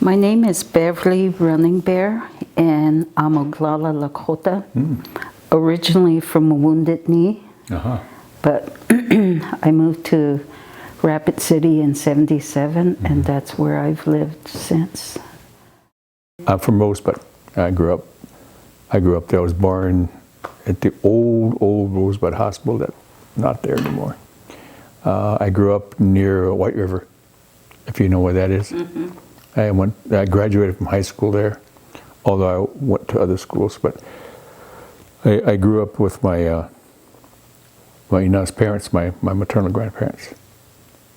My name is Beverly Running Bear, and I'm Oglala Lakota, originally from Wounded Knee, but I moved to Rapid City in '77, and that's where I've lived since. I'm from Rosebud. I grew up there. I was born at the old Rosebud Hospital that's not there anymore. I grew up near White River, if you know where that is. I graduated from high school there, although I went to other schools. But I grew up with my parents, my maternal grandparents,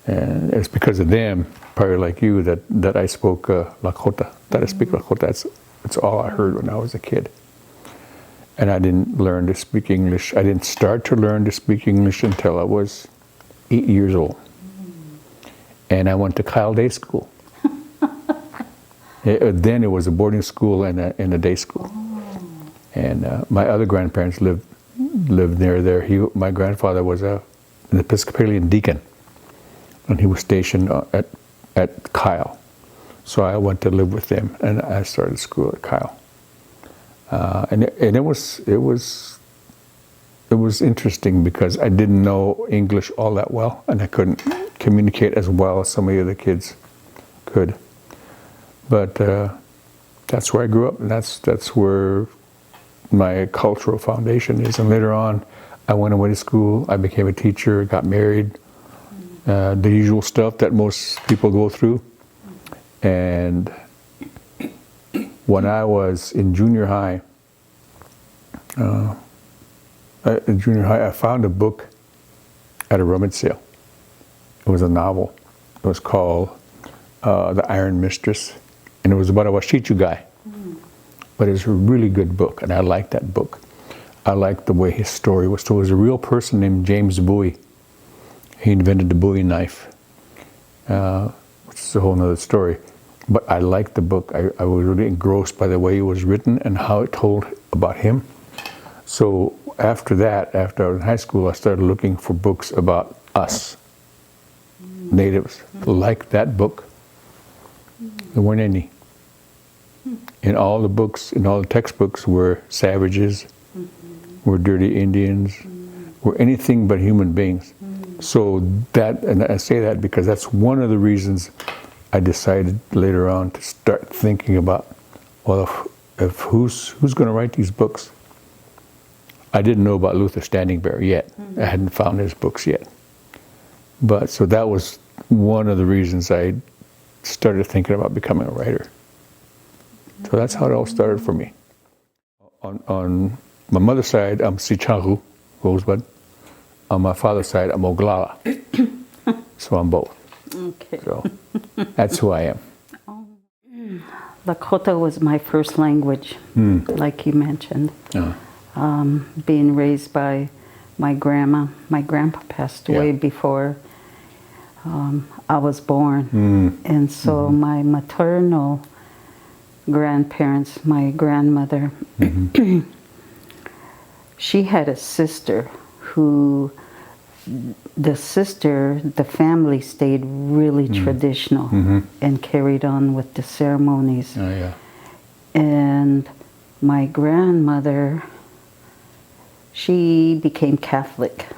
and it's because of them, probably like you, that I spoke Lakota. That I speak Lakota. That's all I heard when I was a kid. And I didn't learn to speak English. I didn't start to learn to speak English until I was 8 years old. And I went to Kyle Day School. Then it was a boarding school and a day school. And my other grandparents lived near there. My grandfather was an Episcopalian deacon, and he was stationed at Kyle. So I went to live with them, and I started school at Kyle. And it was interesting because I didn't know English all that well, and I couldn't communicate as well as some of the other kids could. But that's where I grew up, and that's where my cultural foundation is. And later on, I went away to school. I became a teacher, got married, the usual stuff that most people go through. And when I was in junior high, I found a book at a rummage sale. It was a novel. It was called The Iron Mistress, and it was about a Washichu guy. But it's a really good book, and I liked that book. I liked the way his story was told. It was a real person named James Bowie. He invented the Bowie knife, which is a whole other story. But I liked the book. I was really engrossed by the way it was written and how it told about him. So after that, after I was in high school, I started looking for books about us, natives, like that book. There weren't any. In all the books, in all the textbooks, were savages, were dirty Indians, were anything but human beings. So that, and I say that because that's one of the reasons I decided later on to start thinking about, well, if who's going to write these books? I didn't know about Luther Standing Bear yet. I hadn't found his books yet. But so that was one of the reasons I started thinking about becoming a writer. So that's how it all started for me. On my mother's side, I'm Sicharu, Rosebud. On my father's side, I'm Oglala. So I'm both. Okay. So that's who I am. Lakota was my first language, like you mentioned. Being raised by my grandma. My grandpa passed away before I was born. And so my maternal grandparents, my grandmother, she had a sister who, the family stayed really traditional and carried on with the ceremonies. And my grandmother, she became Catholic.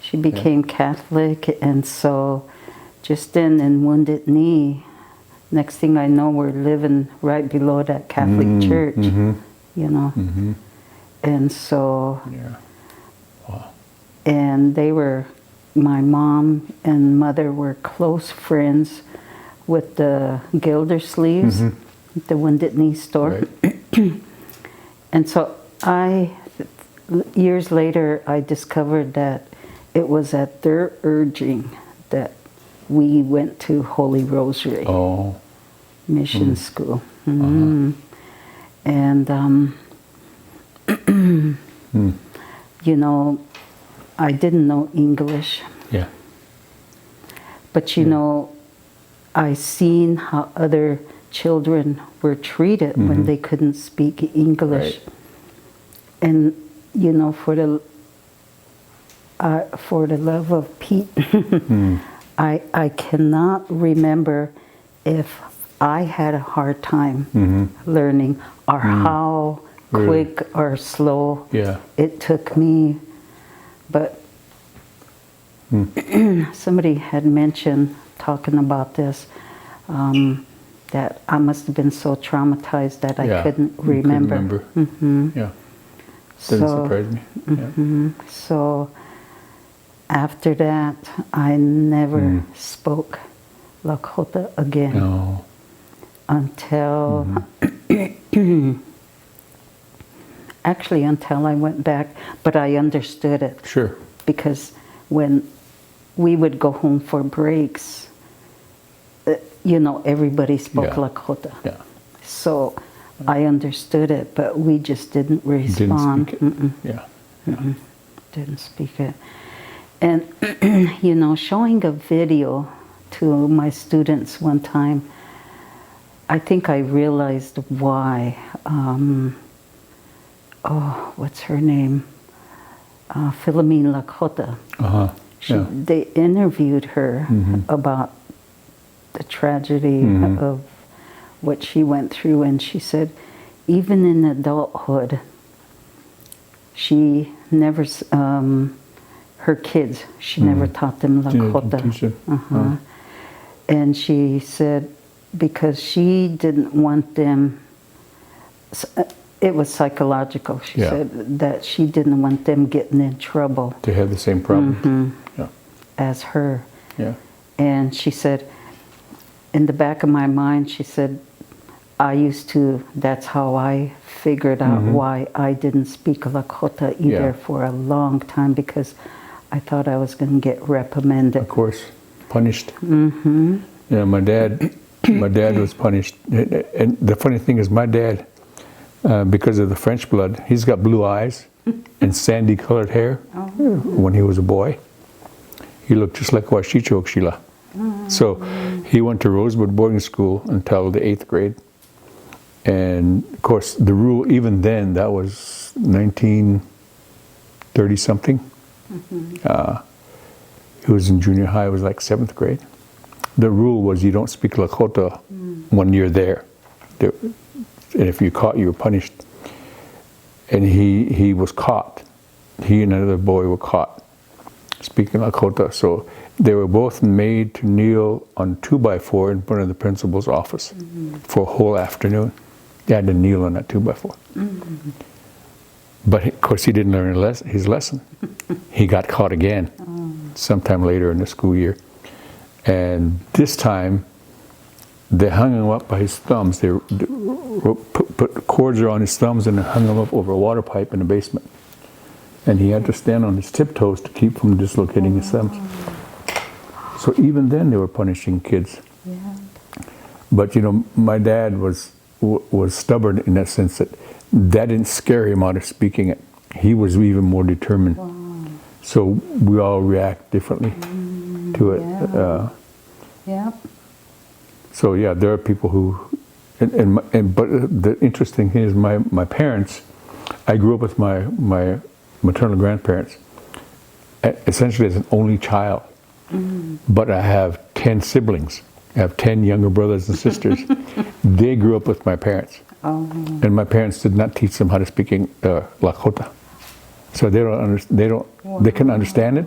She became Catholic, and so just then in Wounded Knee, next thing I know, we're living right below that Catholic church, you know. And so, and they were, my mom and mother were close friends with the Gildersleeves, the Wounded Knee store. And so years later, I discovered that it was at their urging that we went to Holy Rosary Mission School. And, you know, I didn't know English. But, you know, I seen how other children were treated when they couldn't speak English. And, you know, for the love of Pete, I cannot remember if I had a hard time learning, or how quick or slow it took me. But somebody had mentioned, talking about this, that I must have been so traumatized that I couldn't remember. Yeah, doesn't surprise me. So after that, I never spoke Lakota again. No. Until actually until I went back, but I understood it. Sure. Because when we would go home for breaks, you know, everybody spoke Lakota. Yeah. So I understood it, but we just didn't respond. Didn't speak it. Yeah. Didn't speak it. And, you know, showing a video to my students one time, I think I realized why. What's her name? Philomene Lakota. They interviewed her about the tragedy of what she went through, and she said, even in adulthood, she never, her kids, she never taught them Lakota. And she said, because she didn't want them, it was psychological, she said, that she didn't want them getting in trouble. They had the same problem as her. Yeah. And she said, in the back of my mind, she said, that's how I figured out why I didn't speak Lakota either for a long time, because I thought I was going to get reprimanded. Of course, punished. Yeah, my dad was punished. And the funny thing is, my dad, because of the French blood, he's got blue eyes and sandy colored hair. When he was a boy, he looked just like Washicho Okshila. So he went to Rosewood boarding school until the 8th grade. And of course, the rule, even then, that was 1930 something. He was in junior high, it was like 7th grade. The rule was you don't speak Lakota when you're there. And if you're caught, you were punished. And he was caught. He and another boy were caught speaking Lakota. So they were both made to kneel on 2x4 in front of the principal's office for a whole afternoon. They had to kneel on that 2x4. But of course, he didn't learn his lesson. He got caught again sometime later in the school year. And this time, they hung him up by his thumbs. They put cords around his thumbs and hung him up over a water pipe in the basement. And he had to stand on his tiptoes to keep from dislocating his thumbs. So even then, they were punishing kids. But you know, my dad was stubborn in that sense that didn't scare him out of speaking it. He was even more determined. So we all react differently to it. So yeah, there are people who, but the interesting thing is my parents, I grew up with my maternal grandparents, essentially as an only child. But I have 10 siblings. I have 10 younger brothers and sisters. They grew up with my parents. And my parents did not teach them how to speak Lakota. So they can understand it.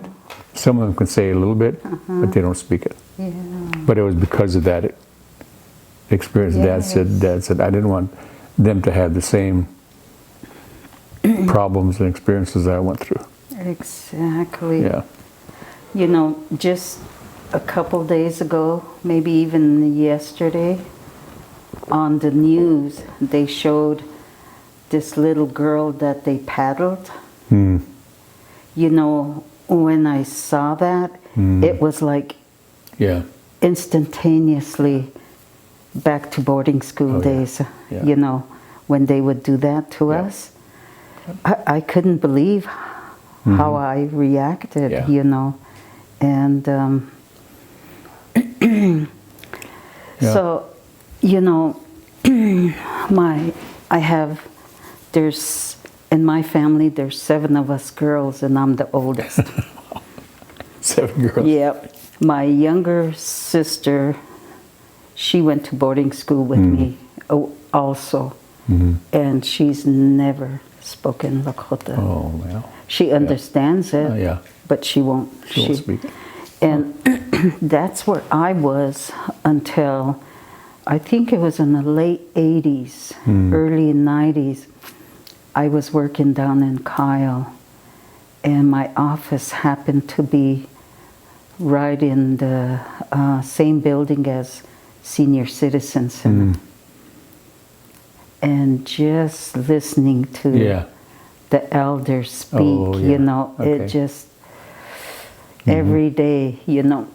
Some of them can say a little bit, but they don't speak it. But it was because of that experience. Dad said, I didn't want them to have the same problems and experiences that I went through. Exactly. Yeah. You know, just a couple days ago, maybe even yesterday, on the news, they showed this little girl that they paddled. You know, when I saw that, it was like instantaneously back to boarding school days. You know, when they would do that to us. I couldn't believe how I reacted, you know. And so, you know, in my family, there's 7 of us girls, and I'm the oldest. 7 girls? Yep. My younger sister, she went to boarding school with me also. And she's never spoken Lakota. Oh, well. She understands it, Yeah. but she won't. She won't speak it. And that's where I was until, I think it was in the late 80s, early 90s. I was working down in Kyle, and my office happened to be right in the same building as Senior Citizen Center. And just listening to the elders speak, you know, it just, every day, you know,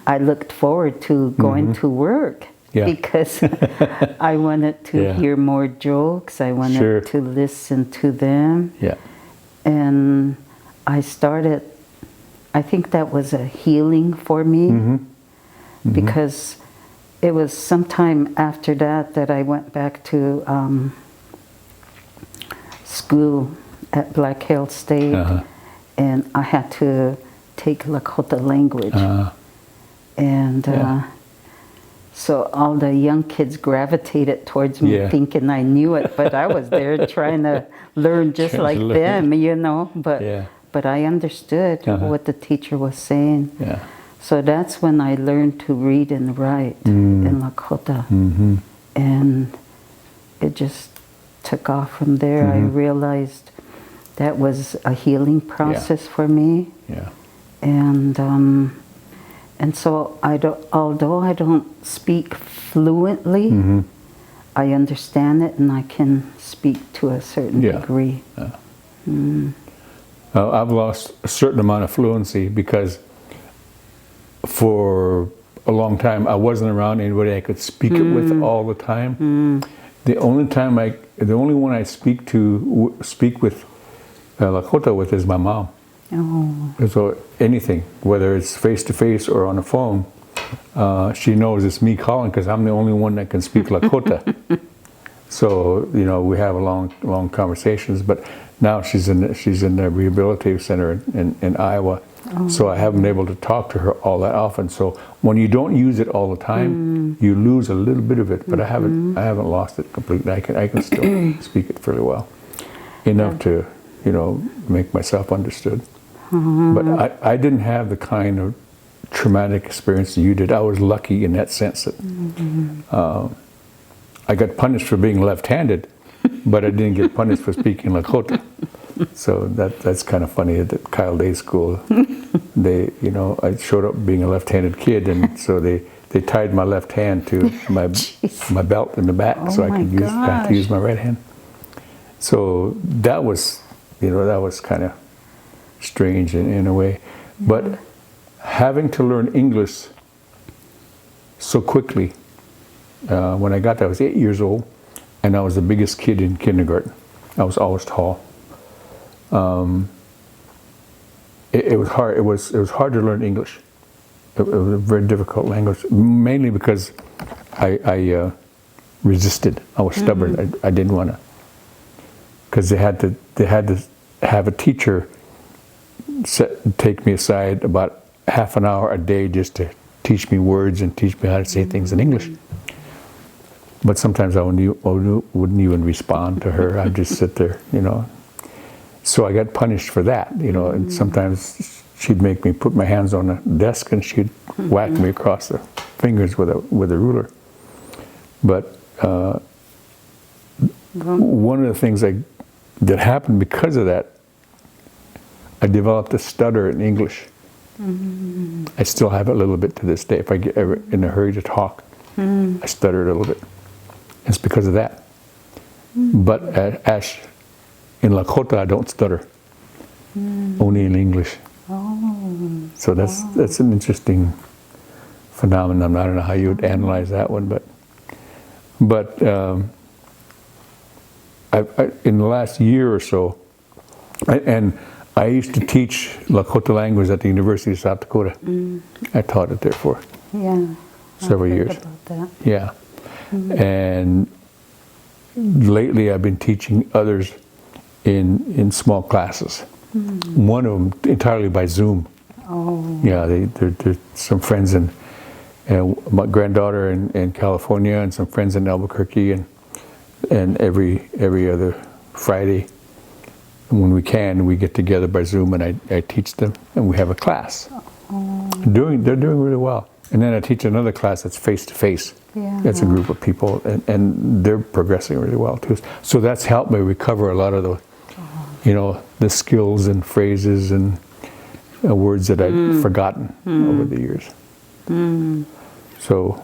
I looked forward to going to work because I wanted to hear more jokes. I wanted to listen to them. And I started, I think that was a healing for me because it was sometime after that that I went back to school at Black Hills State, and I had to take Lakota language. And so all the young kids gravitated towards me thinking I knew it, but I was there trying to learn just like them, you know, but I understood what the teacher was saying. So that's when I learned to read and write in Lakota. And it just took off from there. I realized that was a healing process for me. And so although I don't speak fluently, I understand it and I can speak to a certain degree. I've lost a certain amount of fluency because for a long time I wasn't around anybody I could speak it with all the time. The only one I speak with Lakota with is my mom. So anything, whether it's face to face or on the phone, she knows it's me calling because I'm the only one that can speak Lakota. So you know, we have long conversations. But now she's in the rehabilitative center in Iowa. So I haven't been able to talk to her all that often. So when you don't use it all the time, you lose a little bit of it. But I haven't lost it completely. I can still speak it fairly well, enough to, you know, make myself understood. But I didn't have the kind of traumatic experience that you did. I was lucky in that sense that I got punished for being left-handed, but I didn't get punished for speaking Lakota. So that's kind of funny. At Kyle Day School, I showed up being a left-handed kid, and so they tied my left hand to my belt in the back, so I could have to use my right hand. So that was kind of strange in a way. But having to learn English so quickly, when I got there, I was 8 years old, and I was the biggest kid in kindergarten. I was always tall. It was hard. It was hard to learn English. It was a very difficult language, mainly because I resisted. I was stubborn. I didn't want to, because they had to have a teacher take me aside about half an hour a day just to teach me words and teach me how to say things in English. But sometimes I wouldn't even respond to her. I'd just sit there, you know. So I got punished for that, you know. And sometimes she'd make me put my hands on the desk and she'd whack me across the fingers with a ruler. But one of the things that happened because of that, I developed a stutter in English. I still have it a little bit to this day. If I get ever in a hurry to talk, I stutter a little bit. It's because of that. But in Lakota, I don't stutter. Only in English. So that's an interesting phenomenon. I don't know how you would analyze that one, but I in the last year or so, I used to teach Lakota language at the University of South Dakota. I taught it there for several years. About that. Yeah. And lately I've been teaching others in small classes. One of them entirely by Zoom. Yeah, there's some friends in and my granddaughter in California, and some friends in Albuquerque, and every other Friday, when we can, we get together by Zoom, and I teach them, and we have a class. They're doing really well. And then I teach another class that's face-to-face. Yeah. That's a group of people, and they're progressing really well too. So that's helped me recover a lot of the, the skills and phrases and words that I'd forgotten over the years. So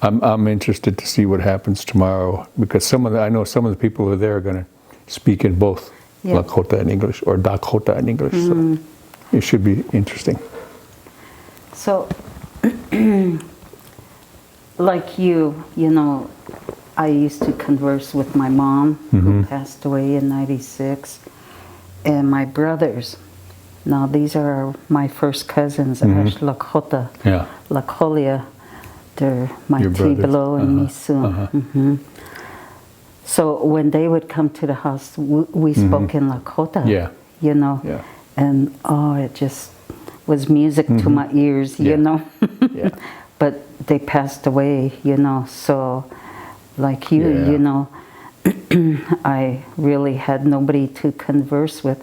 I'm interested to see what happens tomorrow, because I know some of the people who are there are going to speak in both Lakota and English, or Dakota and English. So it should be interesting. So, like I used to converse with my mom, who passed away in '96, and my brothers. Now, these are my first cousins, Ash Lakota, Lakolia. They're my Tibalo and Misu. So when they would come to the house, we spoke in Lakota, and it just was music to my ears, But they passed away, so like you, I really had nobody to converse with,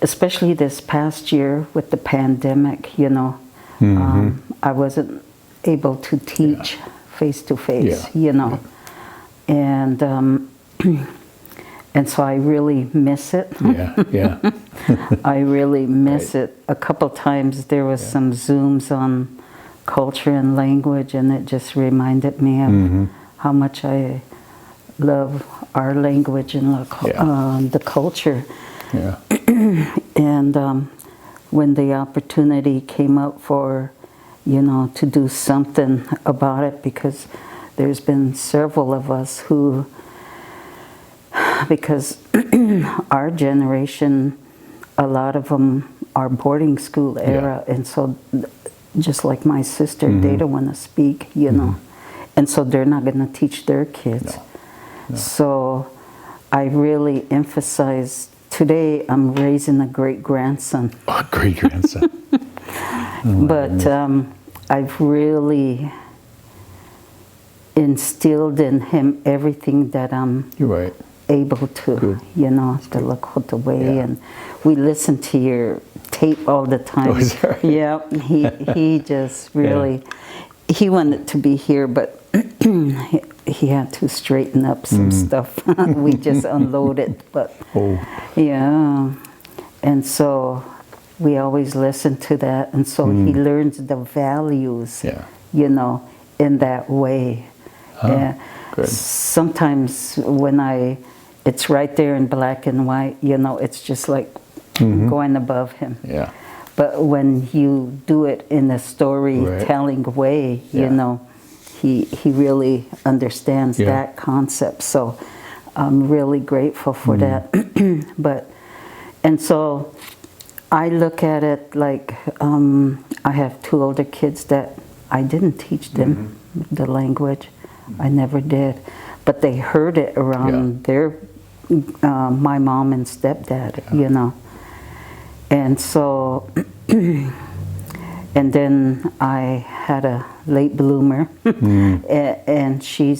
especially this past year with the pandemic, I wasn't able to teach face to face, and so I really miss it. I really miss it. A couple times there was some Zooms on culture and language, and it just reminded me of how much I love our language and the culture. And when the opportunity came up for, to do something about it, because there's been several of us who, because our generation, a lot of them are boarding school era, and so just like my sister, they don't want to speak, and so they're not going to teach their kids. No. So I really emphasize, today I'm raising a great-grandson. Oh, great-grandson. But I've really instilled in him everything that I'm able to, the Lakota way. And we listen to your tape all the time. He just really, he wanted to be here, but he had to straighten up some stuff. We just unloaded, but and so we always listen to that, and so he learns the values, in that way. Good. Sometimes when it's right there in black and white, it's just like going above him. But when you do it in a storytelling way, he really understands that concept. So I'm really grateful for that. And so I look at it like I have two older kids that I didn't teach them the language. I never did. But they heard it around their my mom and stepdad, And so, and then I had a late bloomer, and she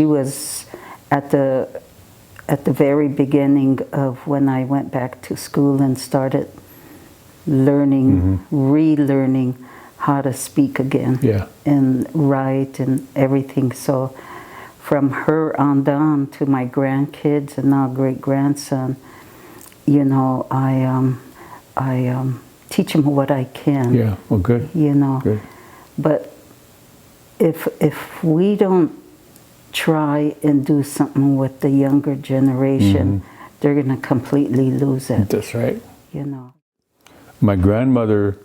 was at the very beginning of when I went back to school and started learning, relearning how to speak again, and write and everything. So from her on down to my grandkids and now great-grandson, I teach them what I can. Yeah, well, good. Good. But if we don't try and do something with the younger generation, they're going to completely lose it. That's right. My grandmother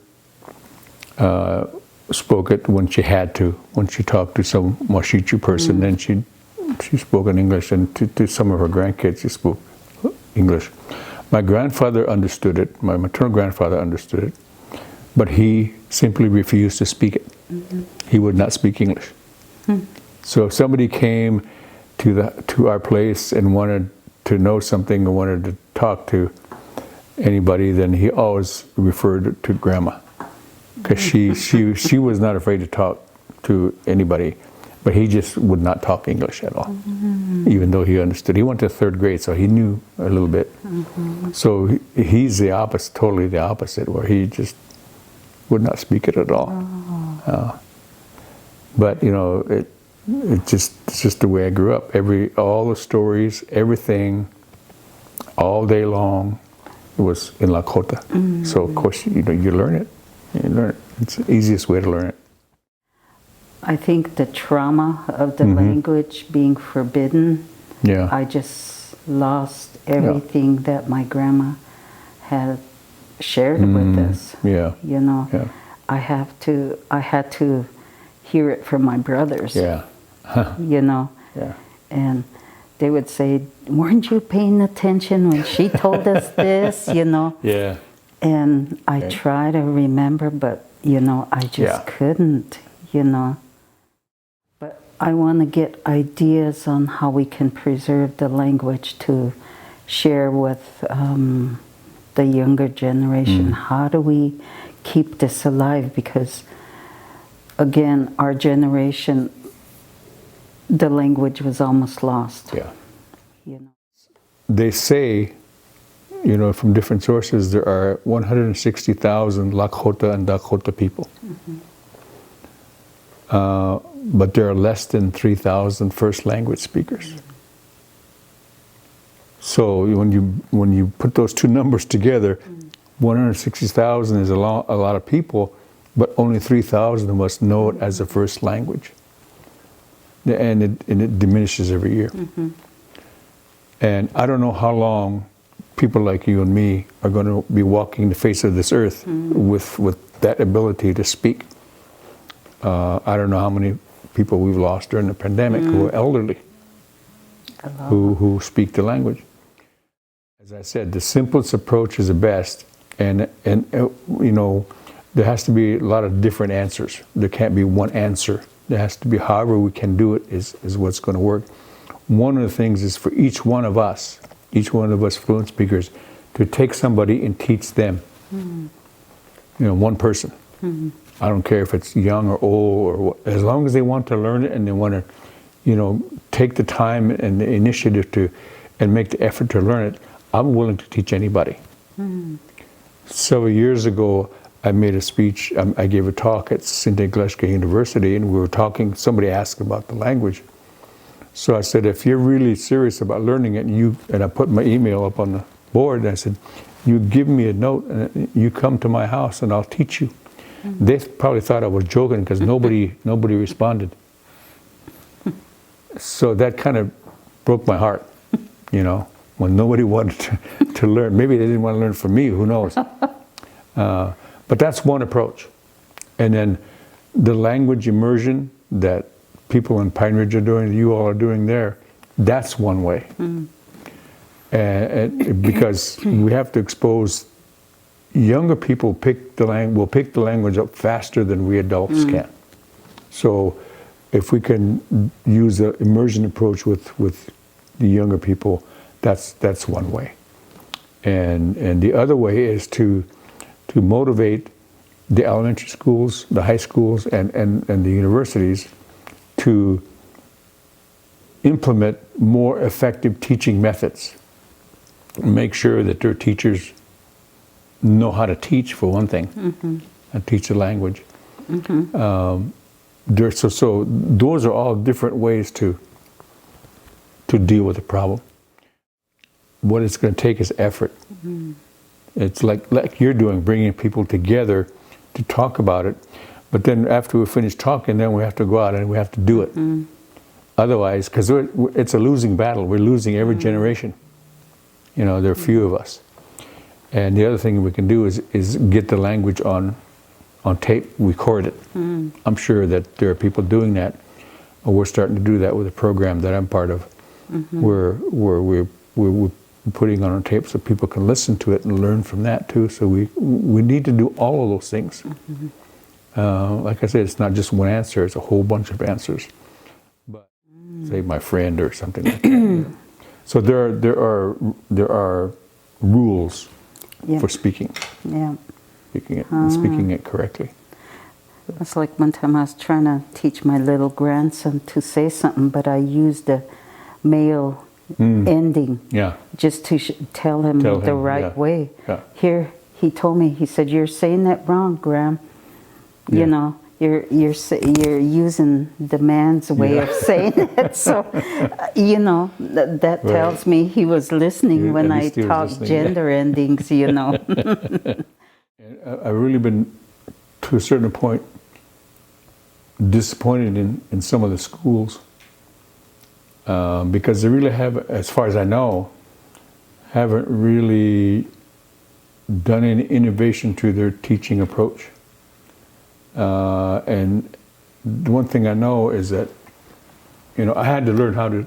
spoke it when she had to. When she talked to some Washichu person, then she spoke in English, and to some of her grandkids she spoke English. My grandfather understood it, my maternal grandfather understood it, but he simply refused to speak it. He would not speak English. So if somebody came to our place and wanted to know something or wanted to talk to anybody, then he always referred to Grandma. because she was not afraid to talk to anybody, but he just would not talk English at all, even though he understood. He went to third grade, so he knew a little bit. So he's the opposite, totally the opposite, where he just would not speak it at all. But you know, it's just the way I grew up. All the stories, everything, all day long, was in Lakota. So of course, you learn it. You learn it. It's the easiest way to learn it. I think the trauma of the language being forbidden, I just lost everything that my grandma had shared with us. Yeah. You know, Yeah. I had to hear it from my brothers. Yeah. You know, Yeah. and they would say, "Weren't you paying attention when she told us this?" You know. Yeah. And I try to remember, but you know, I just couldn't. You know. But I want to get ideas on how we can preserve the language to share with the younger generation. How do we keep this alive? Because again, our generation, the language was almost lost. Yeah. You know. They say, you know, from different sources, there are 160,000 Lakota and Dakota people. But there are less than 3,000 first language speakers. So when you put those two numbers together, 160,000 is a lot of people, but only 3,000 of us know it as a first language. And it diminishes every year. And I don't know how long people like you and me are going to be walking the face of this earth with that ability to speak. I don't know how many people we've lost during the pandemic who are elderly, who speak the language. As I said, the simplest approach is the best, and you know, there has to be a lot of different answers. There can't be one answer. There has to be, however we can do it is what's going to work. One of the things is for each one of us fluent speakers, to take somebody and teach them. You know, one person. I don't care if it's young or old, or what, as long as they want to learn it and they want to, you know, take the time and the initiative to, and make the effort to learn it, I'm willing to teach anybody. Several years ago, I made a speech, I gave a talk at St. Gleska University, and we were talking, somebody asked about the language. So I said, if you're really serious about learning it, and I put my email up on the board, and I said, you give me a note, and you come to my house, and I'll teach you. They probably thought I was joking, because nobody responded. So that kind of broke my heart, you know, when nobody wanted to learn. Maybe they didn't want to learn from me, who knows. But that's one approach. And then the language immersion that people in Pine Ridge are doing, you all are doing there, that's one way. And because we have to expose, younger people will pick the language up faster than we adults can. So if we can use the immersion approach with the younger people, that's one way. And the other way is to motivate the elementary schools, the high schools, and the universities to implement more effective teaching methods. Make sure that their teachers know how to teach, for one thing, and teach the language. So those are all different ways to deal with the problem. What it's going to take is effort. It's like you're doing, bringing people together to talk about it. But then after we finish talking, then we have to go out and we have to do it. Otherwise, because it's a losing battle. We're losing every generation. You know, there are few of us. And the other thing we can do is get the language on tape, record it. I'm sure that there are people doing that. We're starting to do that with a program that I'm part of, where we're putting on tape so people can listen to it and learn from that too. So we need to do all of those things. Like I said, it's not just one answer; it's a whole bunch of answers. But say my friend or something like that. So there are rules for speaking. Speaking it correctly. It was like one time I was trying to teach my little grandson to say something, but I used a male ending just to tell him the right way. Yeah. Here, he told me, he said, "You're saying that wrong, Graham. You know, you're using the man's way of saying it." So, you know, that tells me he was listening when I talked gender endings, you know. I've really been, to a certain point, disappointed in some of the schools because they really have, as far as I know, haven't really done any innovation to their teaching approach. And the one thing I know is that, you know, I had to learn how to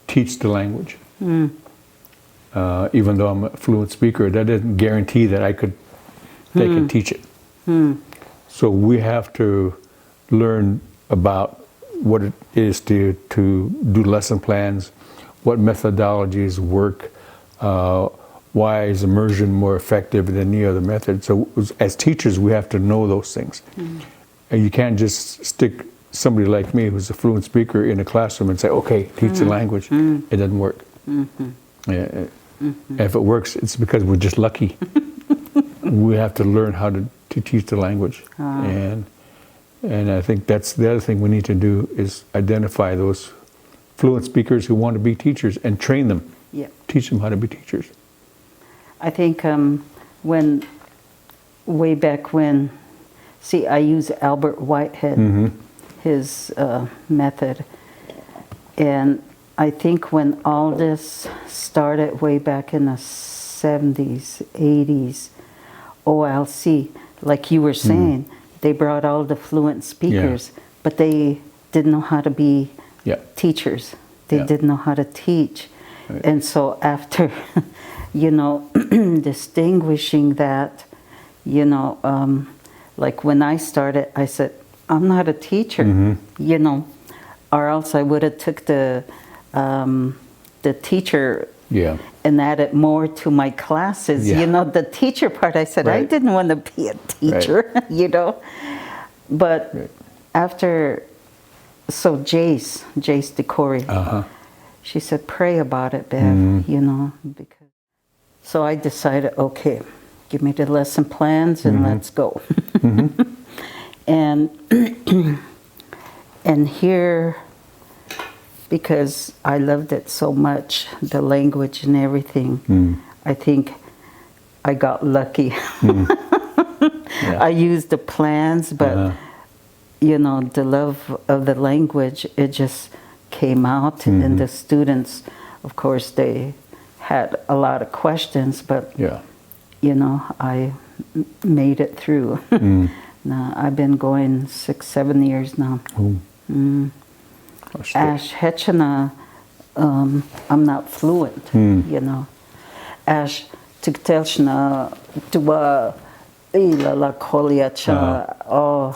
teach the language. Even though I'm a fluent speaker, that doesn't guarantee that I could teach it. So we have to learn about what it is to do lesson plans, what methodologies work, why is immersion more effective than any other method. So as teachers, we have to know those things. And you can't just stick somebody like me who's a fluent speaker in a classroom and say, okay, teach the language. It doesn't work. If it works, it's because we're just lucky. We have to learn how to teach the language. And I think that's the other thing we need to do is identify those fluent speakers who want to be teachers and train them. Teach them how to be teachers. I think way back when, see, I use Albert Whitehead, his method. And I think when all this started way back in the 70s, 80s, OLC, like you were saying, they brought all the fluent speakers, but they didn't know how to be teachers. They didn't know how to teach. And so after, you know, distinguishing that, you know, like when I started, I said, I'm not a teacher, you know, or else I would have took the teacher and added more to my classes. You know, the teacher part, I said, I didn't want to be a teacher, you know. But after, so Jace DeCory, she said, pray about it, Bev, you know. So I decided, okay, give me the lesson plans and let's go. And here, because I loved it so much, the language and everything, I think I got lucky. I used the plans, but you know, the love of the language, it just came out. And the students, of course, they had a lot of questions, but you know, I made it through. Now I've been going 6-7 years now. Ash Hechana, I'm not fluent, you know. Ash Tiktelshna Dua Ilala Koliacha. Oh,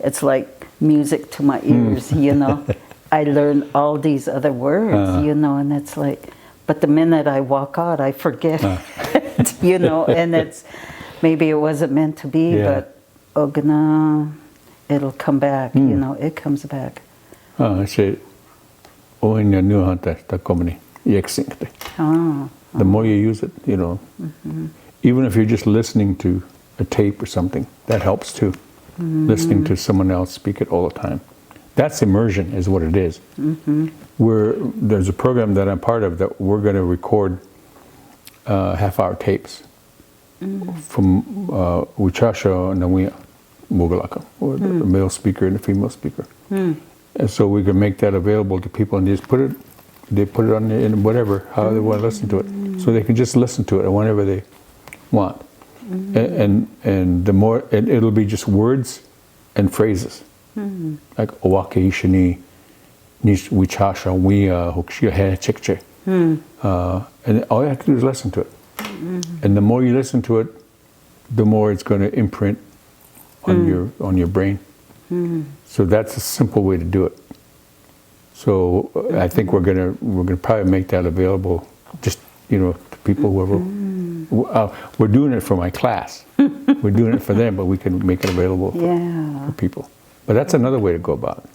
it's like music to my ears, you know. I learned all these other words, you know, and it's like, but the minute I walk out, I forget it, you know, and it's, maybe it wasn't meant to be, but Ogana, it'll come back, you know, it comes back. I say, the more you use it, you know, even if you're just listening to a tape or something, that helps too. Listening to someone else speak it all the time. That's immersion, is what it is. There's a program that I'm part of that we're going to record half-hour tapes from Wichasha and Nawia Mugalaka, or the male speaker and the female speaker. And so we can make that available to people and just put it on in whatever, how they want to listen to it. So they can just listen to it whenever they want. And the more, and it'll be just words and phrases. Like Owake Ishini, Nish Wichasha, Wia, Hokshia He Chikche. And all you have to do is listen to it. And the more you listen to it, the more it's going to imprint on your brain. So that's a simple way to do it. So I think we're gonna probably make that available, just, you know, to people, whoever we're doing it for my class. We're doing it for them, but we can make it available for people. But that's another way to go about it.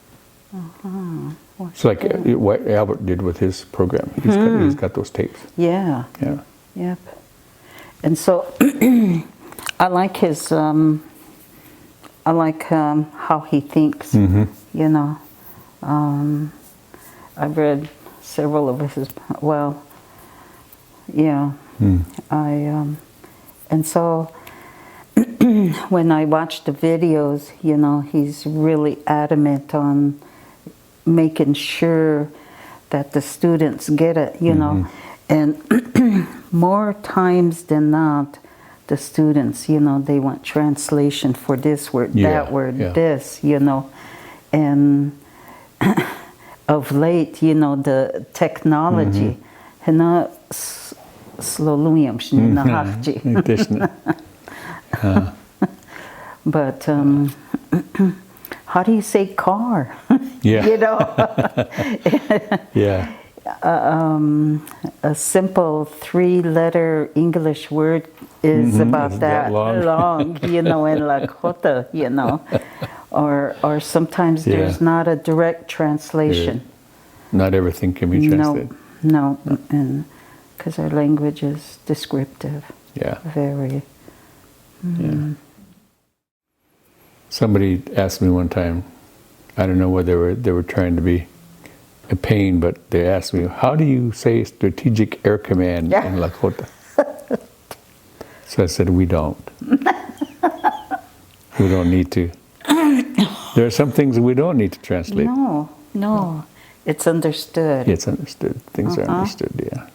It's like what Albert did with his program. He's got those tapes. Yeah. Yeah. Yep. And so I like his. I like how he thinks. You know, I've read several of his. Well, yeah. And so when I watch the videos, you know, he's really adamant on making sure that the students get it, you know, and more times than not, the students, you know, they want translation for this word, that word, this, you know, and of late, you know, the technology, but how do you say car? You know? A simple 3-letter English word is about that long, you know, in Lakota, you know. Or sometimes there's not a direct translation. Not everything can be translated. No, and because our language is descriptive. Yeah. Very. Yeah. Somebody asked me one time, I don't know whether they were trying to be a pain, but they asked me, how do you say Strategic Air Command in Lakota? So I said, we don't. We don't need to. There are some things we don't need to translate. No. It's understood. It's understood. Things are understood, yeah.